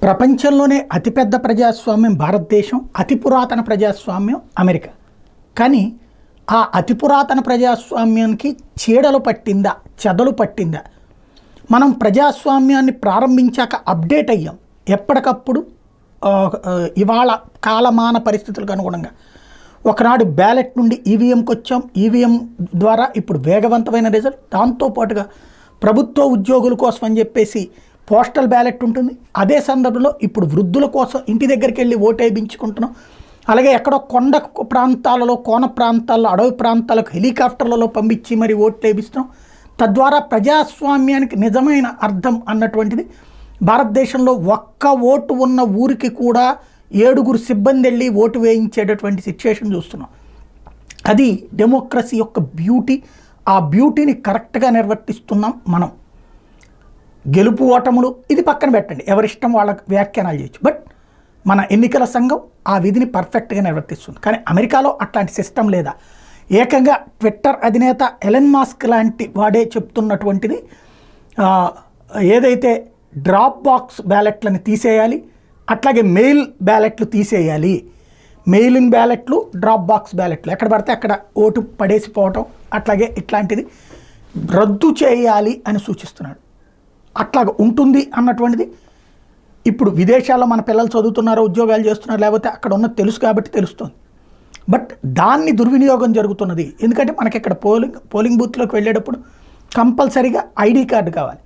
ప్రపంచంలోనే అతిపెద్ద ప్రజాస్వామ్యం భారతదేశం, అతి పురాతన ప్రజాస్వామ్యం అమెరికా. కానీ ఆ అతి పురాతన ప్రజాస్వామ్యానికి చీడలు పట్టిందా, చెదలు పట్టిందా? మనం ప్రజాస్వామ్యాన్ని ప్రారంభించాక అప్డేట్ అయ్యాం ఎప్పటికప్పుడు. ఇవాళ కాలమాన పరిస్థితులకు అనుగుణంగా ఒకనాడు బ్యాలెట్ నుండి ఈవీఎంకి వచ్చాం. ఈవీఎం ద్వారా ఇప్పుడు వేగవంతమైన రిజల్ట్. దాంతోపాటుగా ప్రభుత్వ ఉద్యోగుల కోసం అని చెప్పేసి పోస్టల్ బ్యాలెట్ ఉంటుంది. అదే సందర్భంలో ఇప్పుడు వృద్ధుల కోసం ఇంటి దగ్గరికి వెళ్ళి ఓటు వేయించుకుంటున్నాం. అలాగే ఎక్కడో కొండ ప్రాంతాలలో, కోన ప్రాంతాల్లో, అడవి ప్రాంతాలకు హెలికాప్టర్లలో పంపించి మరి ఓట్లు వేయిస్తున్నాం. తద్వారా ప్రజాస్వామ్యానికి నిజమైన అర్థం అన్నటువంటిది భారతదేశంలో ఒక్క ఓటు ఉన్న ఊరికి కూడా 7 సిబ్బంది వెళ్ళి ఓటు వేయించేటటువంటి సిచ్యుయేషన్ చూస్తున్నాం. అది డెమోక్రసీ యొక్క బ్యూటీ. ఆ బ్యూటీని కరెక్ట్గా నిర్వర్తిస్తున్నాం మనం. గెలుపు ఓటములు ఇది పక్కన పెట్టండి, ఎవరిష్టం వాళ్ళకి వ్యాఖ్యానాలు చేయొచ్చు. బట్ మన ఎన్నికల సంఘం ఆ విధిని పర్ఫెక్ట్గా నిర్వర్తిస్తుంది. కానీ అమెరికాలో అట్లాంటి సిస్టమ్ లేదా? ఏకంగా ట్విట్టర్ అధినేత ఎలన్ మాస్క్ లాంటి వాడే చెప్తున్నటువంటిది ఏదైతే డ్రాప్ బాక్స్ బ్యాలెట్లను తీసేయాలి, అట్లాగే మెయిల్ బ్యాలెట్లు తీసేయాలి. మెయిలింగ్ బ్యాలెట్లు, డ్రాప్ బాక్స్ బ్యాలెట్లు ఎక్కడ పడితే అక్కడ ఓటు పడేసిపోవటం, అట్లాగే ఇట్లాంటిది రద్దు చేయాలి అని సూచిస్తున్నాడు. అట్లాగా ఉంటుంది అన్నటువంటిది ఇప్పుడు విదేశాల్లో మన పిల్లలు చదువుతున్నారో, ఉద్యోగాలు చేస్తున్నారో, లేకపోతే అక్కడ ఉన్నది తెలుసు కాబట్టి తెలుస్తుంది. బట్ దాన్ని దుర్వినియోగం జరుగుతున్నది. ఎందుకంటే మనకి ఇక్కడ పోలింగ్ బూత్లోకి వెళ్ళేటప్పుడు కంపల్సరీగా ఐడి కార్డు కావాలి.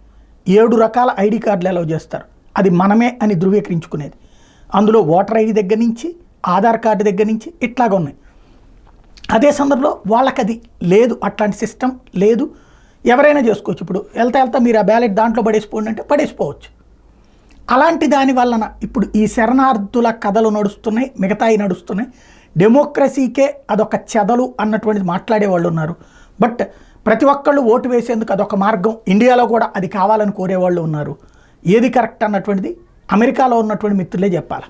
7 రకాల ఐడి కార్డులు అలౌ చేస్తారు. అది మనమే అని ధృవీకరించుకునేది. అందులో ఓటర్ ఐడి దగ్గర నుంచి, ఆధార్ కార్డు దగ్గర నుంచి ఇట్లాగా ఉన్నాయి. అదే సందర్భంలో వాళ్ళకి అది లేదు, అట్లాంటి సిస్టమ్ లేదు. ఎవరైనా చేసుకోవచ్చు. ఇప్పుడు వెళ్తా మీరు ఆ బ్యాలెట్ దాంట్లో పడేసిపోండి అంటే పడేసిపోవచ్చు. అలాంటి దాని వలన ఇప్పుడు ఈ శరణార్థుల కథలు నడుస్తున్నాయి, మిగతాయి నడుస్తున్నాయి. డెమోక్రసీకే అదొక చెదలు అన్నటువంటిది మాట్లాడే వాళ్ళు ఉన్నారు. బట్ ప్రతి ఒక్కళ్ళు ఓటు వేసేందుకు అదొక మార్గం. ఇండియాలో కూడా అది కావాలని కోరేవాళ్ళు ఉన్నారు. ఏది కరెక్ట్ అన్నటువంటిది అమెరికాలో ఉన్నటువంటి మిత్రులే చెప్పాలి.